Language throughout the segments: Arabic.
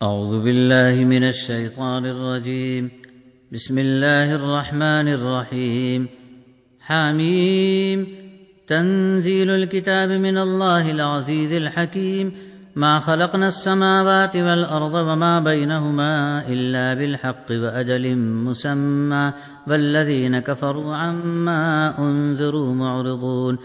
أعوذ بالله من الشيطان الرجيم. بسم الله الرحمن الرحيم. حميم. تنزيل الكتاب من الله العزيز الحكيم. ما خلقنا السماوات والأرض وما بينهما إلا بالحق وأجل مسمى والذين كفروا عما أنذروا معرضون.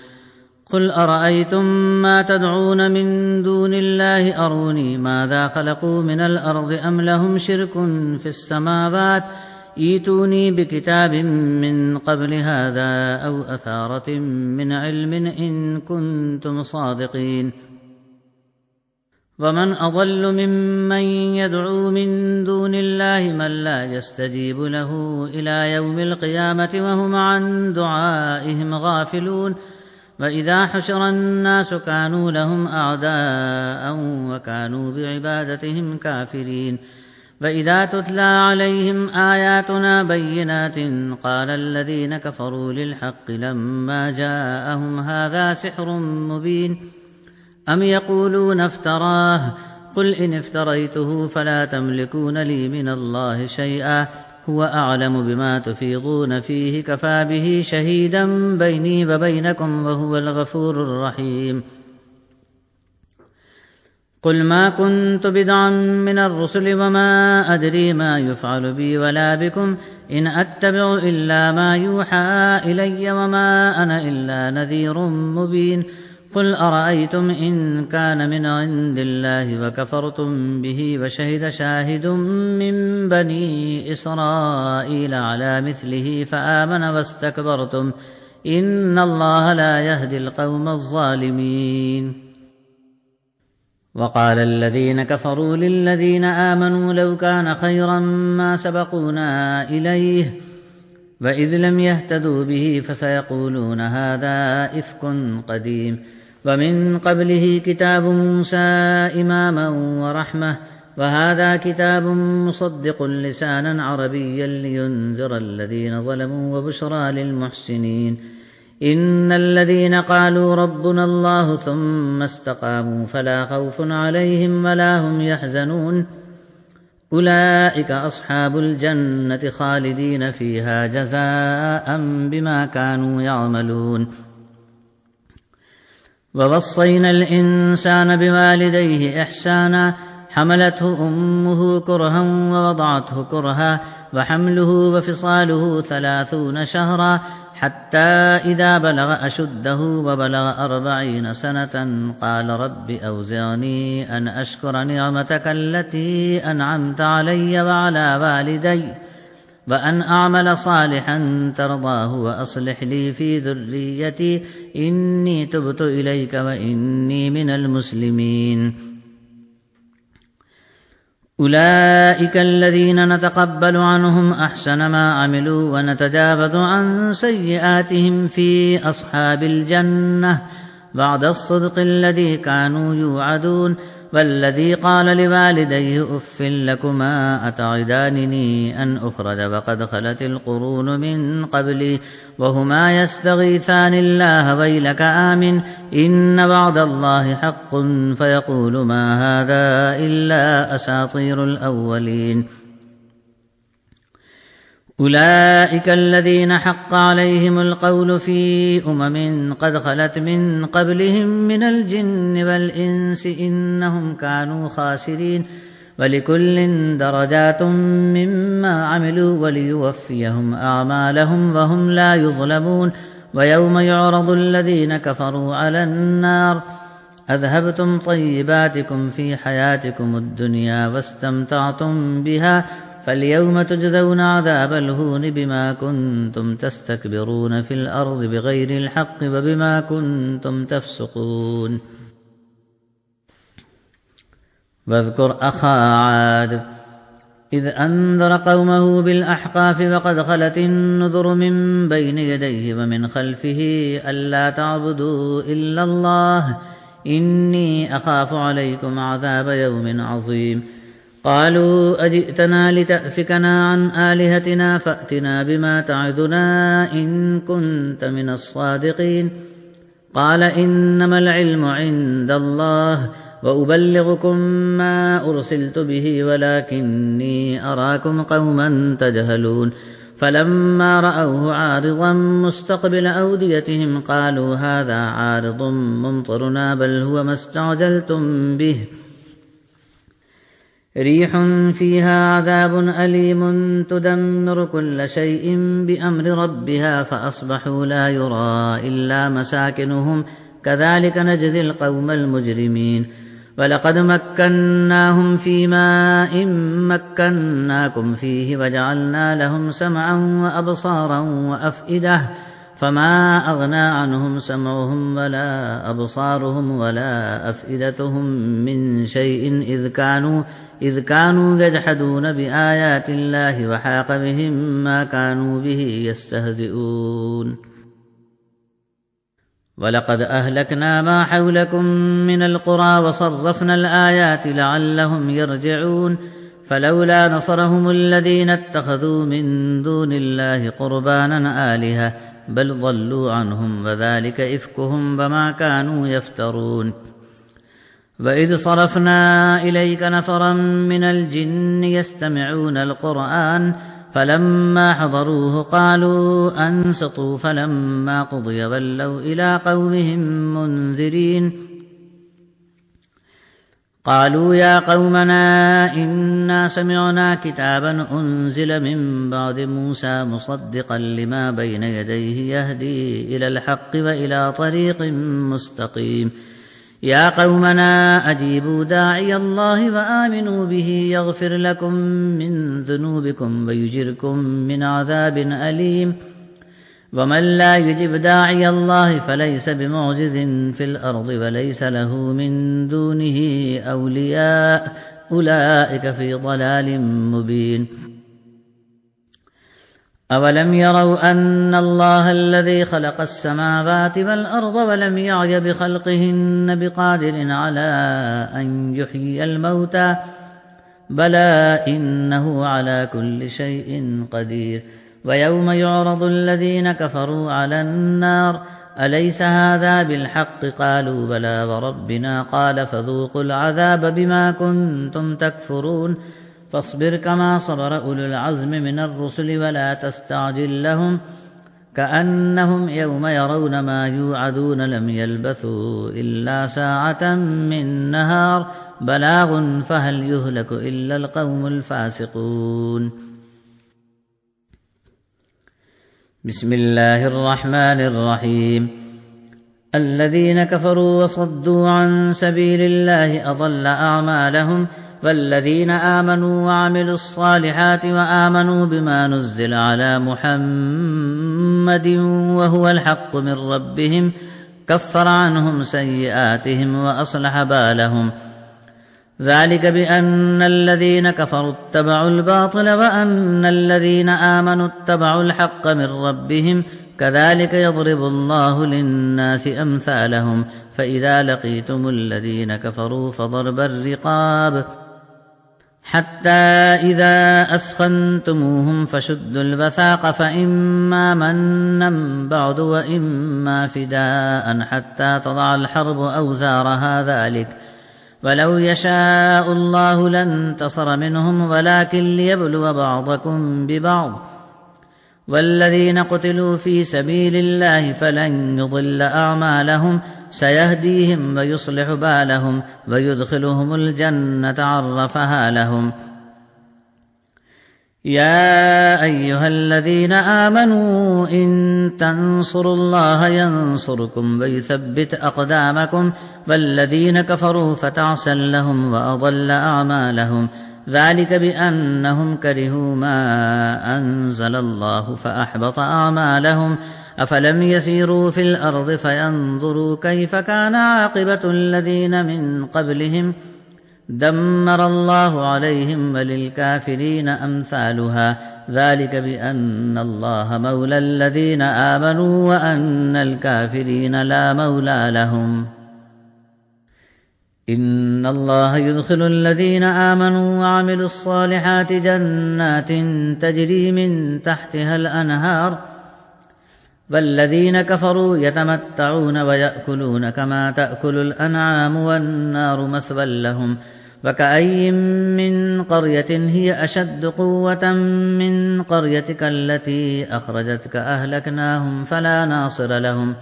قل أرأيتم ما تدعون من دون الله أروني ماذا خلقوا من الأرض أم لهم شرك في السماوات ائتوني بكتاب من قبل هذا أو أثارة من علم إن كنتم صادقين. ومن أضل ممن يدعو من دون الله من لا يستجيب له إلى يوم القيامة وهم عن دعائهم غافلون. وإذا حشر الناس كانوا لهم أعداء وكانوا بعبادتهم كافرين. وإذا تتلى عليهم آياتنا بينات قال الذين كفروا للحق لما جاءهم هذا سحر مبين. أم يقولون افتراه قل إن افتريته فلا تملكون لي من الله شيئا هو أعلم بما تفيضون فيه كفى به شهيدا بيني وبينكم وهو الغفور الرحيم. قل ما كنت بدعا من الرسل وما أدري ما يفعل بي ولا بكم إن أتبع إلا ما يوحى إلي وما أنا إلا نذير مبين. قل أرأيتم إن كان من عند الله وكفرتم به وشهد شاهد من بني إسرائيل على مثله فآمن واستكبرتم إن الله لا يهدي القوم الظالمين. وقال الذين كفروا للذين آمنوا لو كان خيرا ما سبقونا إليه وإذ لم يهتدوا به فسيقولون هذا إفك قديم. ومن قبله كتاب موسى إماما ورحمة وهذا كتاب مصدق لسانا عربيا لينذر الذين ظلموا وبشرى للمحسنين. إن الذين قالوا ربنا الله ثم استقاموا فلا خوف عليهم ولا هم يحزنون أولئك أصحاب الجنة خالدين فيها جزاء بما كانوا يعملون. ووصينا الإنسان بوالديه إحسانا حملته أمه كرها ووضعته كرها وحمله وفصاله 30 شهرا حتى إذا بلغ أشده وبلغ 40 سنة قال رب أوزعني أن أشكر نعمتك التي أنعمت علي وعلى والدي وأن أعمل صالحا ترضاه وأصلح لي في ذريتي إني تبت إليك وإني من المسلمين. أولئك الذين نتقبل عنهم أحسن ما عملوا ونتجاوز عن سيئاتهم في أصحاب الجنة بعد الصدق الذي كانوا يوعدون. والذي قال لوالديه أف لكما أتعدانني أن أخرج وقد خلت القرون من قبلي وهما يستغيثان الله ويلك آمن إن وعد الله حق فيقول ما هذا إلا أساطير الأولين. أولئك الذين حق عليهم القول في قد خلت من قبلهم من الجن والإنس إنهم كانوا خاسرين. ولكل درجات مما عملوا وليوفيهم أعمالهم وهم لا يظلمون. ويوم يعرض الذين كفروا على النار أذهبتم طيباتكم في حياتكم الدنيا واستمتعتم بها فاليوم تجزون عذاب الهون بما كنتم تستكبرون في الأرض بغير الحق وبما كنتم تفسقون. واذكر أخا عاد إذ أنذر قومه بالأحقاف وقد خلت النذر من بين يديه ومن خلفه ألا تعبدوا إلا الله إني أخاف عليكم عذاب يوم عظيم. قالوا أجئتنا لتأفكنا عن آلهتنا فأتنا بما تعدنا إن كنت من الصادقين. قال إنما العلم عند الله وأبلغكم ما أرسلت به ولكني أراكم قوما تجهلون فلما رأوه عارضا مستقبل أوديتهم قالوا هذا عارض ممطرنا بل هو ما استعجلتم به ريح فيها عذاب أليم تدمر كل شيء بأمر ربها فأصبحوا لا يرى إلا مساكنهم كذلك نجزي القوم المجرمين ولقد مكناهم في ماء مكناكم فيه وجعلنا لهم سمعا وأبصارا وأفئدة فما أغنى عنهم سمعهم ولا أبصارهم ولا أفئدتهم من شيء إذ كانوا يجحدون بآيات الله وحاق بهم ما كانوا به يستهزئون ولقد أهلكنا ما حولكم من القرى وصرفنا الآيات لعلهم يرجعون فلولا نصرهم الذين اتخذوا من دون الله قربانا آلهة بل ضلوا عنهم وذلك إفكهم وما كانوا يفترون وإذ صرفنا إليك نفرا من الجن يستمعون القرآن فلما حضروه قالوا أنصتوا فلما قضي ولوا إلى قومهم منذرين قالوا يا قومنا إنا سمعنا كتابا أنزل من بعد موسى مصدقا لما بين يديه يهدي إلى الحق وإلى طريق مستقيم يا قومنا أجيبوا داعي الله وآمنوا به يغفر لكم من ذنوبكم ويجركم من عذاب أليم ومن لا يجب داعي الله فليس بمعجز في الأرض وليس له من دونه أولياء أولئك في ضلال مبين أولم يروا أن الله الذي خلق السماوات والأرض ولم يعي بخلقهن بقادر على أن يحيي الموتى بلى إنه على كل شيء قدير ويوم يعرض الذين كفروا على النار أليس هذا بالحق قالوا بلى وربنا قال فذوقوا العذاب بما كنتم تكفرون فاصبر كما صبر أولو العزم من الرسل ولا تستعجل لهم كأنهم يوم يرون ما يوعدون لم يلبثوا إلا ساعة من نهار بلاغ فهل يهلك إلا القوم الفاسقون بسم الله الرحمن الرحيم الذين كفروا وصدوا عن سبيل الله أضل أعمالهم والذين آمنوا وعملوا الصالحات وآمنوا بما نزل على محمد وهو الحق من ربهم كفر عنهم سيئاتهم وأصلح بالهم ذلك بأن الذين كفروا اتبعوا الباطل وأن الذين آمنوا اتبعوا الحق من ربهم كذلك يضرب الله للناس أمثالهم فإذا لقيتم الذين كفروا فضرب الرقاب حتى إذا أثخنتموهم فشدوا الوثاق فإما منا بعد وإما فداء حتى تضع الحرب أوزارها ذلك ولو يشاء الله لانتصر منهم ولكن ليبلو بعضكم ببعض والذين قتلوا في سبيل الله فلن يضل أعمالهم سيهديهم ويصلح بالهم ويدخلهم الجنة عرفها لهم يا أيها الذين آمنوا إن تنصروا الله ينصركم ويثبت أقدامكم والذين كفروا فتعسا لهم وأضل أعمالهم ذلك بأنهم كرهوا ما أنزل الله فأحبط أعمالهم أفلم يسيروا في الأرض فينظروا كيف كان عاقبة الذين من قبلهم دمر الله عليهم وللكافرين أمثالها ذلك بأن الله مولى الذين آمنوا وأن الكافرين لا مولى لهم إن الله يدخل الذين آمنوا وعملوا الصالحات جنات تجري من تحتها الأنهار والذين كفروا يتمتعون ويأكلون كما تأكل الأنعام والنار مثوى لهم وكأي من قرية هي أشد قوة من قريتك التي أخرجتك أهلكناهم فلا ناصر لهم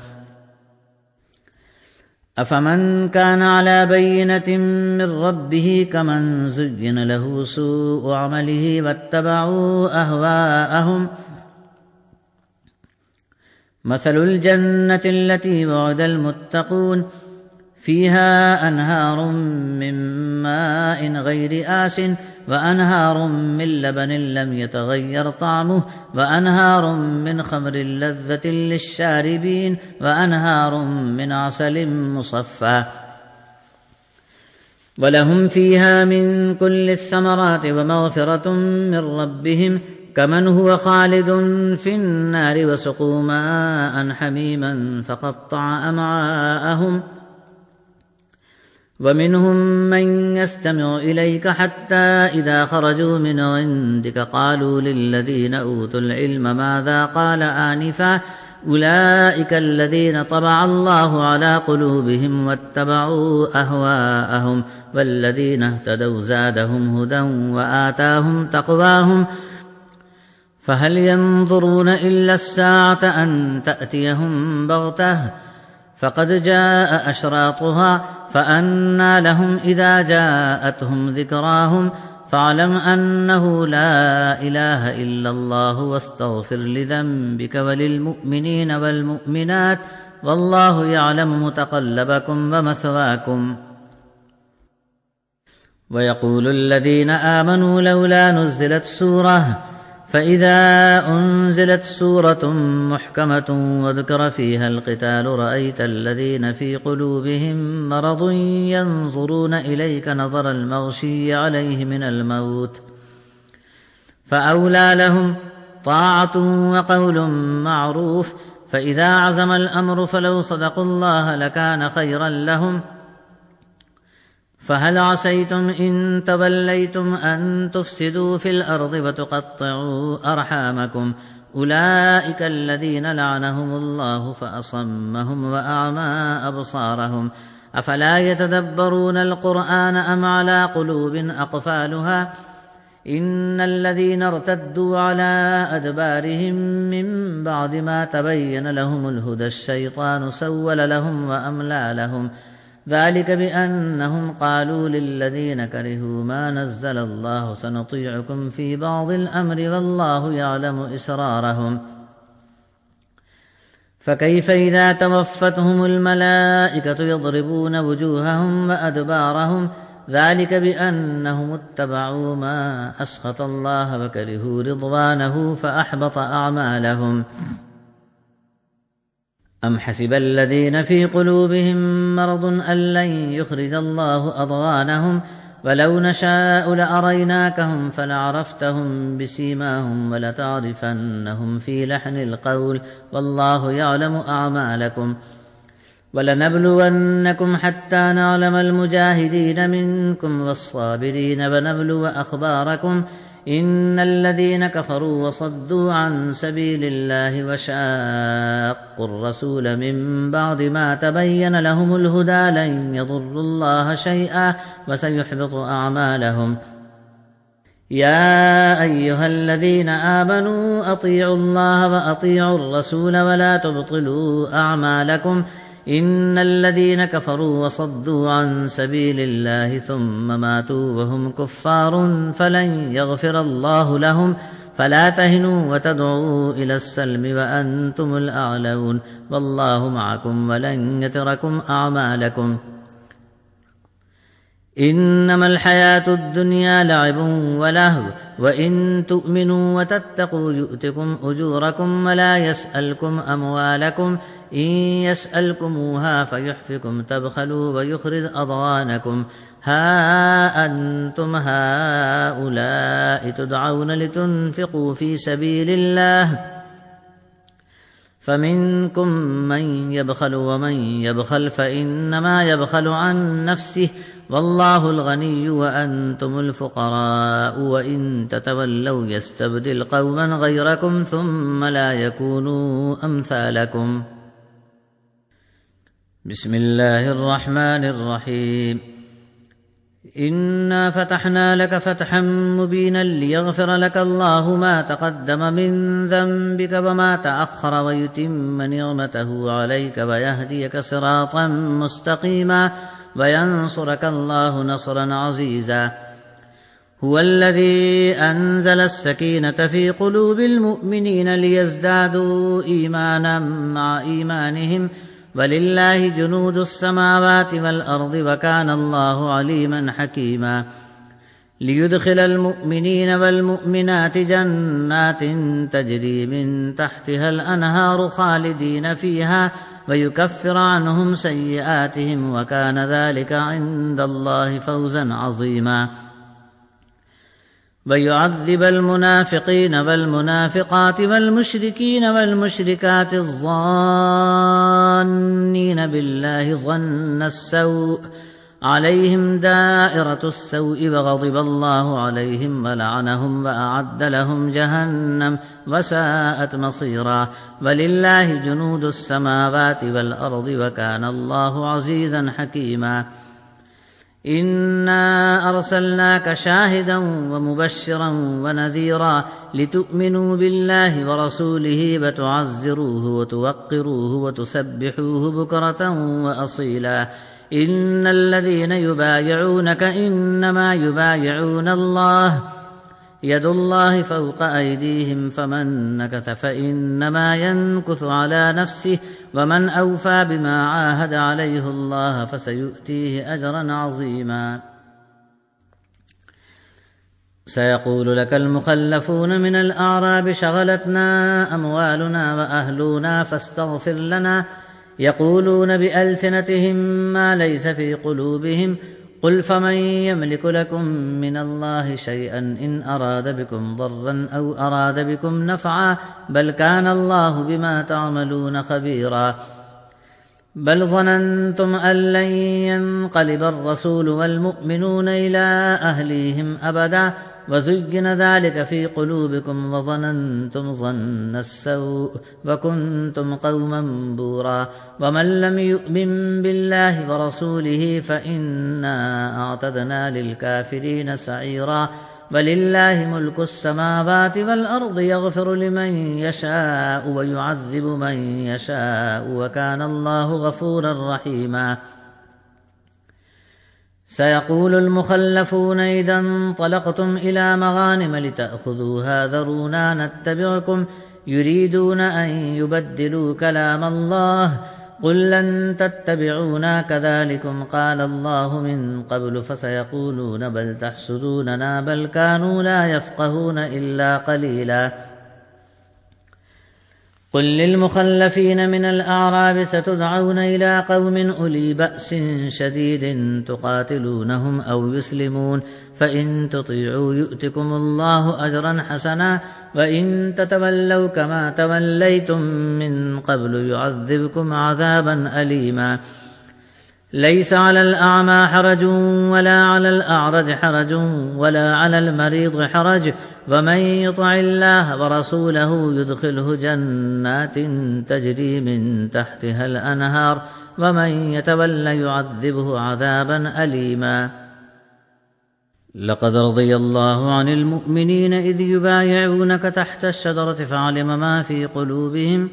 أفمن كان على بينة من ربه كمن زين له سوء عمله واتبعوا أهواءهم مثل الجنة التي وعد المتقون فيها أنهار من ماء غير آسٍ وأنهار من لبن لم يتغير طعمه وأنهار من خمر لذة للشاربين وأنهار من عسل مصفى ولهم فيها من كل الثمرات ومغفرة من ربهم كمن هو خالد في النار وسقوا ماء حميما فقطع أمعاءهم ومنهم من يستمع إليك حتى إذا خرجوا من عندك قالوا للذين أوتوا العلم ماذا قال آنفا أولئك الذين طبع الله على قلوبهم واتبعوا أهواءهم والذين اهتدوا زادهم هدى وآتاهم تقواهم فهل ينظرون إلا الساعة أن تأتيهم بغتة فقد جاء أشراطها فأنى لهم إذا جاءتهم ذكراهم فاعلم أنه لا إله إلا الله واستغفر لذنبك وللمؤمنين والمؤمنات والله يعلم متقلبكم ومثواكم ويقول الذين آمنوا لولا نزلت سورة فإذا أنزلت سورة محكمة وذكر فيها القتال رأيت الذين في قلوبهم مرض ينظرون إليك نظر المغشي عليه من الموت فأولى لهم طاعة وقول معروف فإذا عزم الأمر فلو صدقوا الله لكان خيرا لهم فهل عسيتم إن توليتم أن تفسدوا في الأرض وتقطعوا أرحامكم أولئك الذين لعنهم الله فأصمهم وأعمى أبصارهم أفلا يتدبرون القرآن أم على قلوب أقفالها إن الذين ارتدوا على أدبارهم من بعد ما تبين لهم الهدى الشيطان سول لهم وأملى لهم ذلك بأنهم قالوا للذين كرهوا ما نزل الله سنطيعكم في بعض الأمر والله يعلم إسرارهم فكيف إذا توفتهم الملائكة يضربون وجوههم وأدبارهم ذلك بأنهم اتبعوا ما أسخط الله وكرهوا رضوانه فأحبط أعمالهم أم حسب الذين في قلوبهم مرض أن لن يخرج الله أضغانهم ولو نشاء لأريناكهم فلعرفتهم بسيماهم ولتعرفنهم في لحن القول والله يعلم أعمالكم ولنبلونكم حتى نعلم المجاهدين منكم والصابرين ونبلو أخباركم إن الذين كفروا وصدوا عن سبيل الله وشاقوا الرسول من بعد ما تبين لهم الهدى لن يضروا الله شيئا وسيحبط أعمالهم يا أيها الذين آمنوا أطيعوا الله وأطيعوا الرسول ولا تبطلوا أعمالكم إن الذين كفروا وصدوا عن سبيل الله ثم ماتوا وهم كفار فلن يغفر الله لهم فلا تهنوا وتدعوا إلى السلم وأنتم الأعلون والله معكم ولن يتركم أعمالكم إنما الحياة الدنيا لعب ولهو وإن تؤمنوا وتتقوا يؤتكم أجوركم ولا يسألكم أموالكم إن يسألكموها فيحفكم تبخلوا ويخرج أضغانكم ها أنتم هؤلاء تدعون لتنفقوا في سبيل الله فمنكم من يبخل ومن يبخل فإنما يبخل عن نفسه والله الغني وأنتم الفقراء وإن تتولوا يستبدل قوما غيركم ثم لا يكونوا أمثالكم. بسم الله الرحمن الرحيم. إنا فتحنا لك فتحا مبينا ليغفر لك الله ما تقدم من ذنبك وما تأخر ويتم نعمته عليك ويهديك صراطا مستقيما وينصرك الله نصرا عزيزا. هو الذي أنزل السكينة في قلوب المؤمنين ليزدادوا إيمانا مع إيمانهم ولله جنود السماوات والأرض وكان الله عليما حكيما. ليدخل المؤمنين والمؤمنات جنات تجري من تحتها الأنهار خالدين فيها ويكفر عنهم سيئاتهم وكان ذلك عند الله فوزا عظيما. ويعذب المنافقين والمنافقات والمشركين والمشركات الظانين بالله ظن السوء عليهم دائرة السوء وغضب الله عليهم ولعنهم وأعد لهم جهنم وساءت مصيرا. ولله جنود السماوات والأرض وكان الله عزيزا حكيما. إنا أرسلناك شاهدا ومبشرا ونذيرا لتؤمنوا بالله ورسوله وتعزروه وتوقروه وتسبحوه بكرة وأصيلا. إن الذين يبايعونك إنما يبايعون الله يد الله فوق أيديهم فمن نكث فإنما ينكث على نفسه ومن أوفى بما عاهد عليه الله فسيؤتيه أجرا عظيما. سيقول لك المخلفون من الأعراب شغلتنا أموالنا وأهلنا فاستغفر لنا يقولون بألسنتهم ما ليس في قلوبهم قل فمن يملك لكم من الله شيئا إن أراد بكم ضرا أو أراد بكم نفعا بل كان الله بما تعملون خبيرا. بل ظننتم أن لن ينقلب الرسول والمؤمنون إلى أهليهم أبدا وزين ذلك في قلوبكم وظننتم ظن السوء وكنتم قوما بورا. ومن لم يؤمن بالله ورسوله فإنا أعتدنا للكافرين سعيرا. ولله ملك السماوات والأرض يغفر لمن يشاء ويعذب من يشاء وكان الله غفورا رحيما. سيقول المخلفون إذا انطلقتم إلى مغانم لتأخذوها ذرونا نتبعكم يريدون أن يبدلوا كلام الله قل لن تتبعونا كذلكم قال الله من قبل فسيقولون بل تحسدوننا بل كانوا لا يفقهون إلا قليلا. قل للمخلفين من الأعراب ستدعون إلى قوم أولي بأس شديد تقاتلونهم أو يسلمون فإن تطيعوا يؤتكم الله أجرا حسنا وإن تتولوا كما توليتم من قبل يعذبكم عذابا أليما. ليس على الأعمى حرج ولا على الأعرج حرج ولا على المريض حرج ومن يطع الله ورسوله يدخله جنات تجري من تحتها الأنهار ومن يتولى يعذبه عذابا أليما. لقد رضي الله عن المؤمنين إذ يبايعونك تحت الشجرة فعلم ما في قلوبهم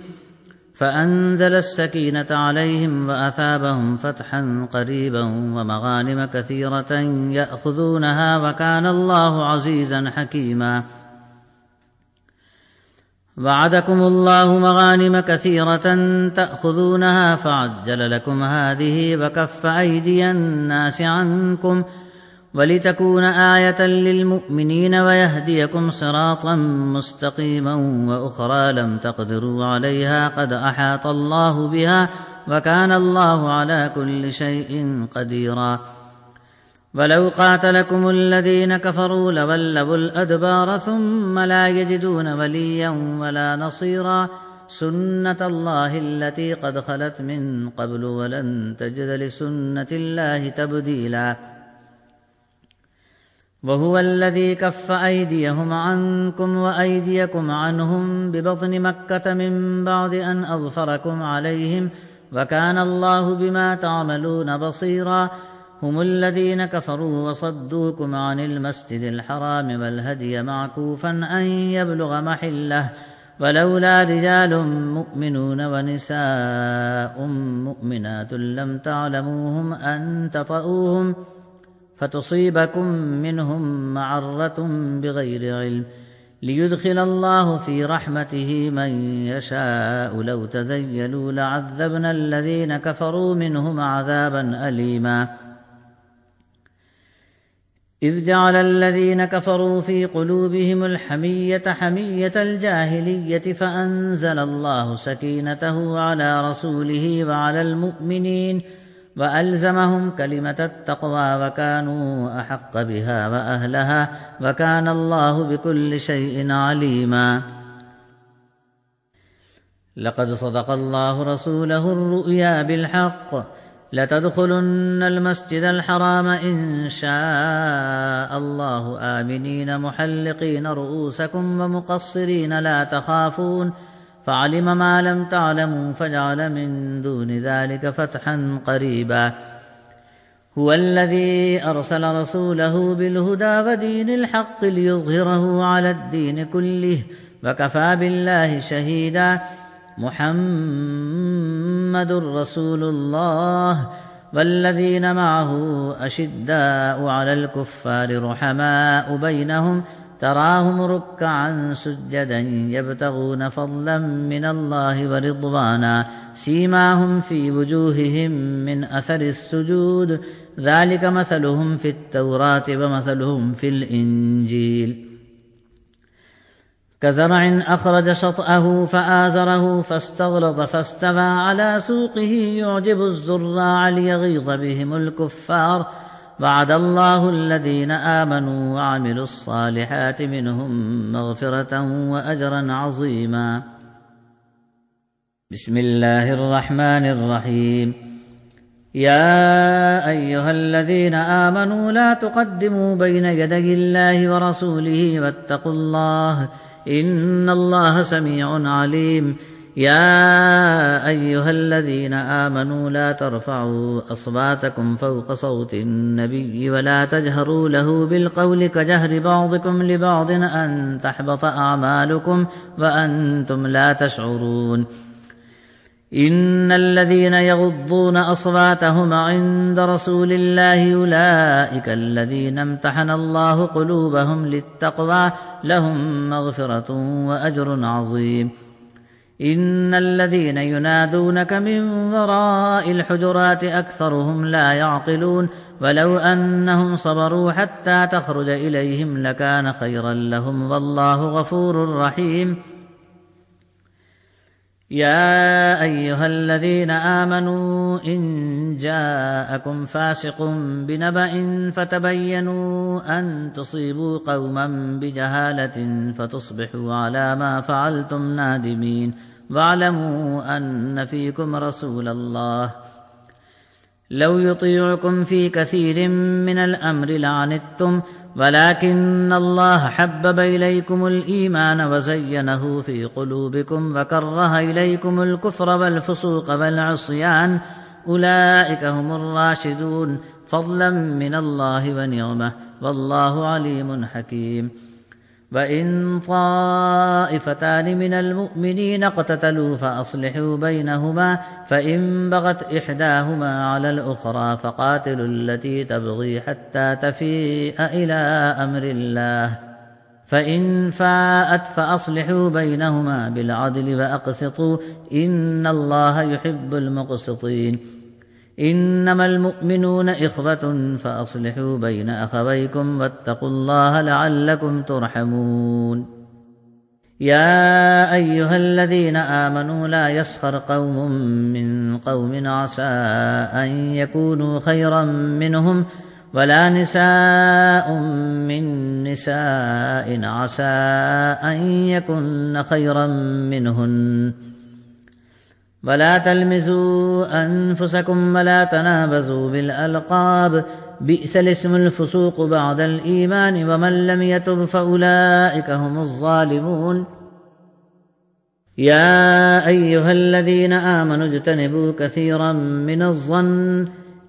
فأنزل السكينة عليهم وأثابهم فتحا قريبا ومغانم كثيرة يأخذونها وكان الله عزيزا حكيما. وعدكم الله مغانم كثيرة تأخذونها فعجل لكم هذه وكف أيدي الناس عنكم ولتكون آية للمؤمنين ويهديكم صراطا مستقيما وأخرى لم تقدروا عليها قد أحاط الله بها وكان الله على كل شيء قديرا. ولو قاتلكم الذين كفروا لولوا الأدبار ثم لا يجدون وليا ولا نصيرا. سنة الله التي قد خلت من قبل ولن تجد لسنة الله تبديلا وهو الذي كف أيديهم عنكم وأيديكم عنهم ببطن مكة من بعد أن أظفركم عليهم وكان الله بما تعملون بصيرا هم الذين كفروا وصدوكم عن المسجد الحرام والهدي معكوفا أن يبلغ محله ولولا رجال مؤمنون ونساء مؤمنات لم تعلموهم أن تطؤوهم فتصيبكم منهم معرة بغير علم ليدخل الله في رحمته من يشاء لو تزيلوا لعذبنا الذين كفروا منهم عذابا أليما إذ جعل الذين كفروا في قلوبهم الحمية حمية الجاهلية فأنزل الله سكينته على رسوله وعلى المؤمنين وألزمهم كلمة التقوى وكانوا أحق بها وأهلها وكان الله بكل شيء عليما لقد صدق الله رسوله الرؤيا بالحق لتدخلن المسجد الحرام إن شاء الله آمنين محلقين رؤوسكم ومقصرين لا تخافون فعلم ما لم تعلموا فجعل من دون ذلك فتحا قريبا هو الذي أرسل رسوله بالهدى ودين الحق ليظهره على الدين كله وكفى بالله شهيدا محمد رسول الله والذين معه أشداء على الكفار رحماء بينهم تراهم ركعا سجدا يبتغون فضلا من الله ورضوانا سيماهم في وجوههم من أثر السجود ذلك مثلهم في التوراة ومثلهم في الإنجيل كزرع أخرج شطأه فآزره فاستغلظ فاستوى على سوقه يعجب الزراع ليغيظ بهم الكفار وعد الله الذين آمنوا وعملوا الصالحات منهم مغفرة وأجرا عظيما بسم الله الرحمن الرحيم يا أيها الذين آمنوا لا تقدموا بين يدي الله ورسوله واتقوا الله إن الله سميع عليم يا أيها الذين آمنوا لا ترفعوا أصواتكم فوق صوت النبي ولا تجهروا له بالقول كجهر بعضكم لبعض أن تحبط أعمالكم وأنتم لا تشعرون إن الذين يغضون أصواتهم عند رسول الله أولئك الذين امتحن الله قلوبهم للتقوى لهم مغفرة وأجر عظيم إن الذين ينادونك من وراء الحجرات أكثرهم لا يعقلون ولو أنهم صبروا حتى تخرج إليهم لكان خيرا لهم والله غفور رحيم يا أيها الذين آمنوا إن جاءكم فاسق بنبأ فتبينوا أن تصيبوا قوما بجهالة فتصبحوا على ما فعلتم نادمين واعلموا أن فيكم رسول الله لو يطيعكم في كثير من الأمر لعنتم ولكن الله حبب إليكم الإيمان وزينه في قلوبكم وكره إليكم الكفر والفسوق والعصيان أولئك هم الراشدون فضلا من الله ونعمة والله عليم حكيم وإن طائفتان من المؤمنين اقتتلوا فأصلحوا بينهما فإن بغت إحداهما على الأخرى فقاتلوا التي تبغي حتى تفيء إلى أمر الله فإن فاءت فأصلحوا بينهما بالعدل وأقسطوا إن الله يحب المقسطين إنما المؤمنون إخوة فأصلحوا بين أخويكم واتقوا الله لعلكم ترحمون يا أيها الذين آمنوا لا يسخر قوم من قوم عسى أن يكونوا خيرا منهم ولا نساء من نساء عسى أن يكن خيرا منهن ولا تلمزوا أنفسكم ولا تنابزوا بالألقاب بئس الاسم الفسوق بعد الإيمان ومن لم يتب فأولئك هم الظالمون يا أيها الذين آمنوا اجتنبوا كثيرا من الظن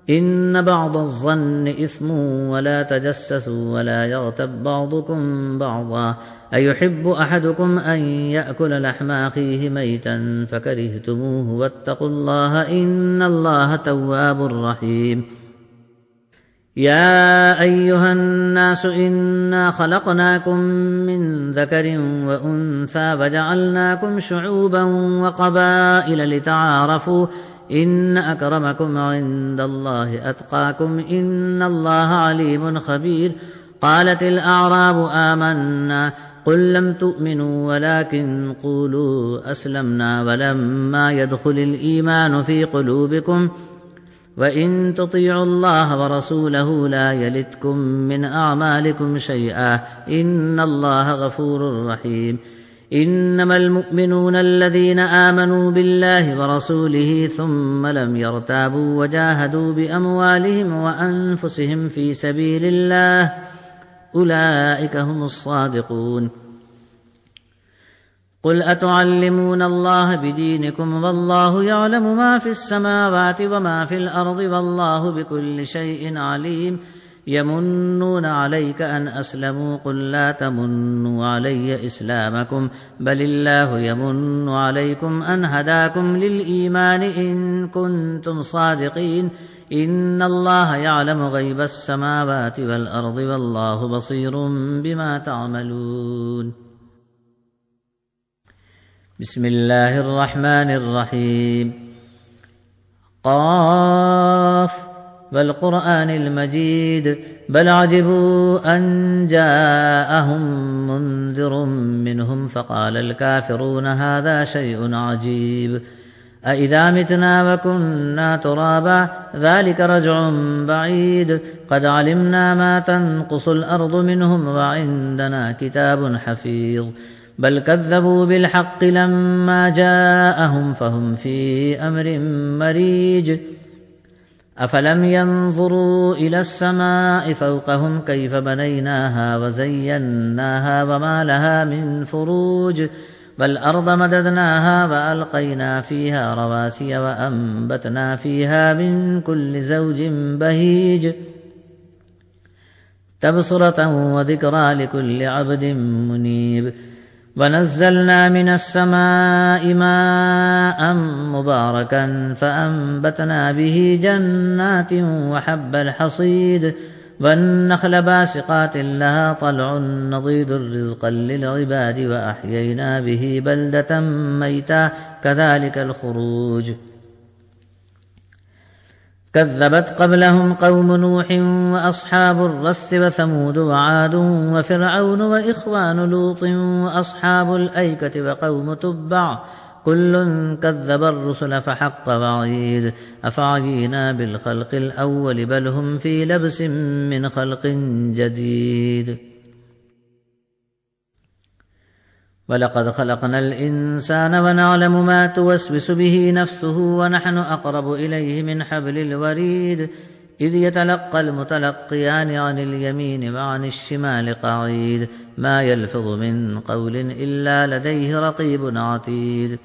إن بعض الظن إثم ولا تجسسوا ولا يغتب بعضكم بعضا أيحب أحدكم أن يأكل لحم أخيه ميتا فكرهتموه واتقوا الله إن الله تواب رحيم يا أيها الناس إنا خلقناكم من ذكر وأنثى وجعلناكم شعوبا وقبائل لتعارفوا إن أكرمكم عند الله أتقاكم إن الله عليم خبير قالت الأعراب آمنا قل لم تؤمنوا ولكن قولوا أسلمنا ولما يدخل الإيمان في قلوبكم وإن تطيعوا الله ورسوله لا يلتكم من أعمالكم شيئا إن الله غفور رحيم إنما المؤمنون الذين آمنوا بالله ورسوله ثم لم يرتابوا وجاهدوا بأموالهم وأنفسهم في سبيل الله أولئك هم الصادقون قل أتعلمون الله بدينكم والله يعلم ما في السماوات وما في الأرض والله بكل شيء عليم يمنون عليك أن أسلموا قل لا تمنوا علي إسلامكم بل الله يمن عليكم أن هداكم للإيمان إن كنتم صادقين إن الله يعلم غيب السماوات والأرض والله بصير بما تعملون بسم الله الرحمن الرحيم قاف والقرآن المجيد بل عجبوا أن جاءهم منذر منهم فقال الكافرون هذا شيء عجيب أإذا متنا وكنا ترابا ذلك رجع بعيد قد علمنا ما تنقص الأرض منهم وعندنا كتاب حفيظ بل كذبوا بالحق لما جاءهم فهم في أمر مريج أفلم ينظروا إلى السماء فوقهم كيف بنيناها وزيناها وما لها من فروج والأرض مددناها وألقينا فيها رواسي وأنبتنا فيها من كل زوج بهيج تبصرة وذكرى لكل عبد منيب ونزلنا من السماء ماء مباركا فأنبتنا به جنات وحب الحصيد والنخل باسقات لها طلع نضيد رزقا للعباد وأحيينا به بلدة ميتا كذلك الخروج كذبت قبلهم قوم نوح وأصحاب الرس وثمود وعاد وفرعون وإخوان لوط وأصحاب الأيكة وقوم تبع كل كذب الرسل فحق وعيد أفعينا بالخلق الأول بل هم في لبس من خلق جديد ولقد خلقنا الإنسان ونعلم ما توسوس به نفسه ونحن أقرب إليه من حبل الوريد إذ يتلقى المتلقيان عن اليمين وعن الشمال قعيد ما يلفظ من قول إلا لديه رقيب عتيد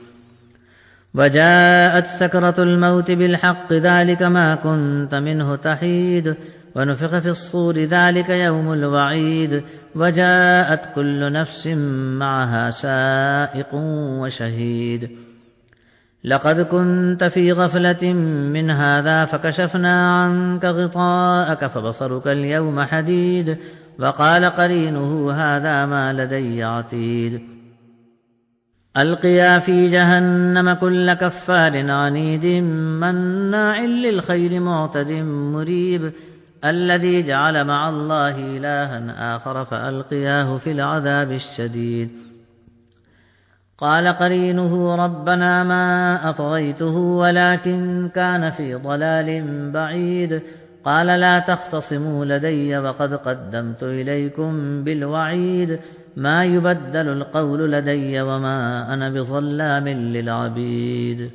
وجاءت سكرة الموت بالحق ذلك ما كنت منه تحيد ونفخ في الصور ذلك يوم الوعيد وجاءت كل نفس معها سائق وشهيد لقد كنت في غفلة من هذا فكشفنا عنك غطاءك فبصرك اليوم حديد وقال قرينه هذا ما لدي عتيد ألقيا في جهنم كل كفار عنيد مناع للخير معتد مريب الذي جعل مع الله إلها آخر فألقياه في العذاب الشديد قال قرينه ربنا ما أطغيته ولكن كان في ضلال بعيد قال لا تختصموا لدي وقد قدمت إليكم بالوعيد ما يبدل القول لدي وما أنا بظلام للعبيد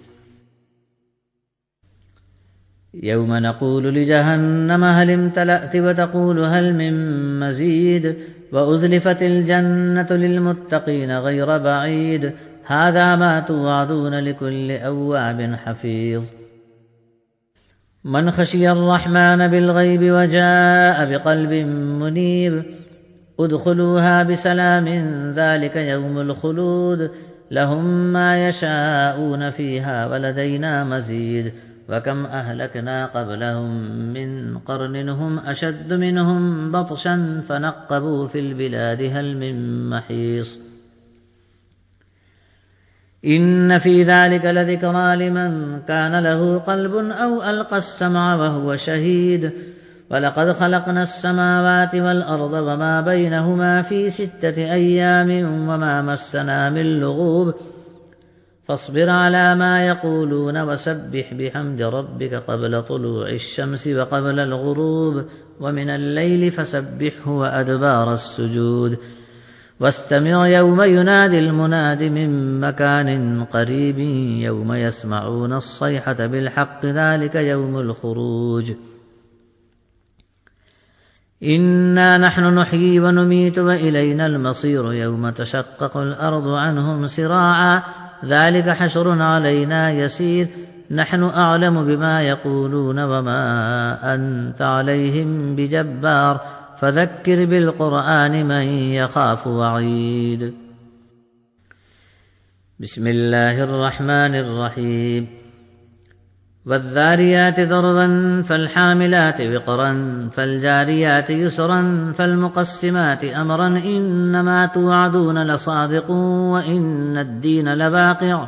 يوم نقول لجهنم هل امتلأت وتقول هل من مزيد وأزلفت الجنة للمتقين غير بعيد هذا ما توعدون لكل أواب حفيظ. من خشي الرحمن بالغيب وجاء بقلب منيب ادخلوها بسلام ذلك يوم الخلود لهم ما يشاءون فيها ولدينا مزيد وكم أهلكنا قبلهم من قرن هم أشد منهم بطشا فنقبوا في البلاد هل من محيص. إن في ذلك لذكرى لمن كان له قلب أو ألقى السمع وهو شهيد. ولقد خلقنا السماوات والأرض وما بينهما في 6 أيام وما مسنا من لغوب فاصبر على ما يقولون وسبح بحمد ربك قبل طلوع الشمس وقبل الغروب ومن الليل فسبحه وأدبار السجود واستمع يوم ينادي المناد من مكان قريب يوم يسمعون الصيحة بالحق ذلك يوم الخروج. إنا نحن نحيي ونميت وإلينا المصير يوم تشقق الأرض عنهم سراعا ذلك حشر علينا يسير نحن أعلم بما يقولون وما أنت عليهم بجبار فذكر بالقرآن من يخاف وعيد. بسم الله الرحمن الرحيم. والذاريات ذروا فالحاملات وقرا فالجاريات يسرا فالمقسمات أمرا إنما توعدون لصادق وإن الدين لواقع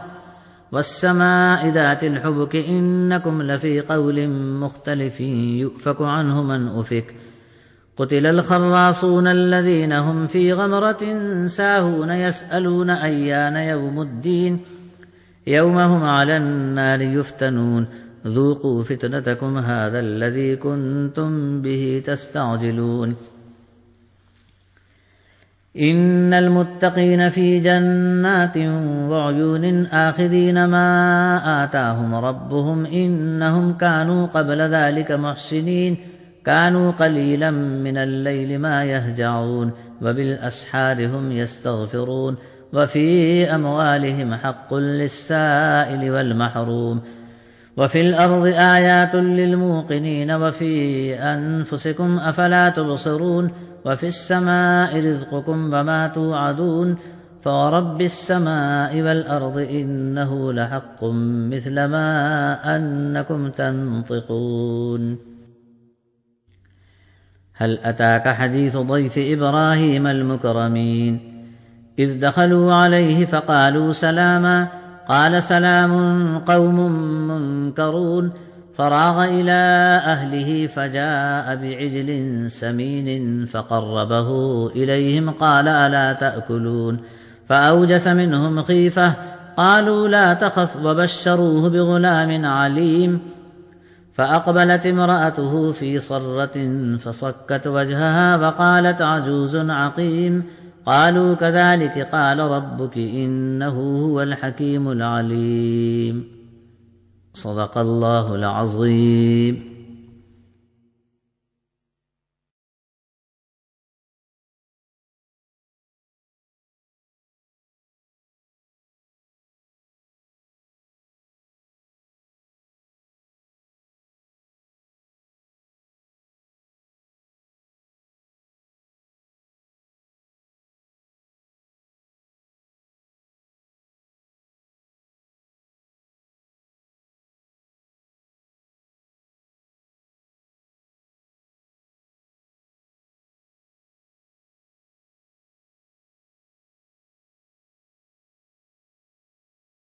والسماء ذات الحبك إنكم لفي قول مختلف يؤفك عنه من أفك قتل الخراصون الذين هم في غمرة ساهون يسألون أيان يوم الدين يوم هم على النار يفتنون ذوقوا فتنتكم هذا الذي كنتم به تستعجلون. إن المتقين في جنات وعيون آخذين ما آتاهم ربهم إنهم كانوا قبل ذلك محسنين كانوا قليلا من الليل ما يهجعون وبالأسحار هم يستغفرون وفي أموالهم حق للسائل والمحروم وفي الأرض آيات للموقنين وفي أنفسكم أفلا تبصرون وفي السماء رزقكم وما توعدون فورب السماء والأرض إنه لحق مثل ما أنكم تنطقون. هل أتاك حديث ضيف إبراهيم المكرمين إذ دخلوا عليه فقالوا سلاما قال سلام قوم منكرون فراغ إلى أهله فجاء بعجل سمين فقربه إليهم قال ألا تأكلون فأوجس منهم خيفة قالوا لا تخف وبشروه بغلام عليم فأقبلت امرأته في صرة فصكت وجهها وقالت عجوز عقيم قالوا كذلك قال ربك إنه هو الحكيم العليم. صدق الله العظيم.